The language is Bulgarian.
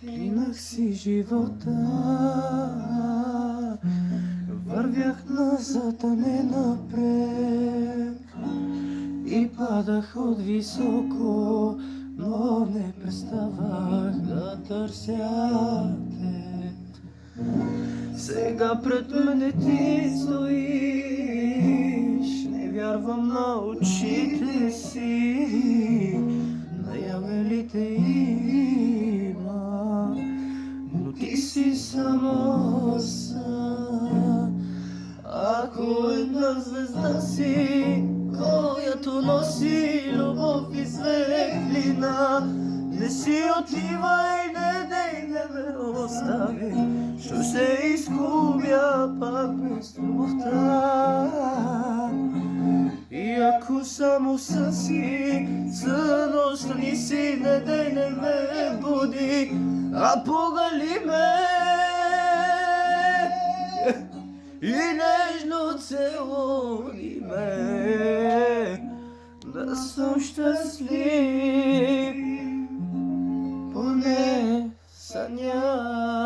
Клинах си живота, вървях назад, а не напред. И падах от високо, но не преставах да търся те. Сега пред мене ти стоиш, не вярвам на очите си. Наяве ли те има, но ти си само сън. Ако една звезда си, която носи любов и светлина, не си отивай, не дей, не ме остави, ще се изгубя пак без любовта. И ако само сън си, сън остани си, не дей, не ме буди, а погали ме и нежно целуни ме, да съм щастлив, поне съня.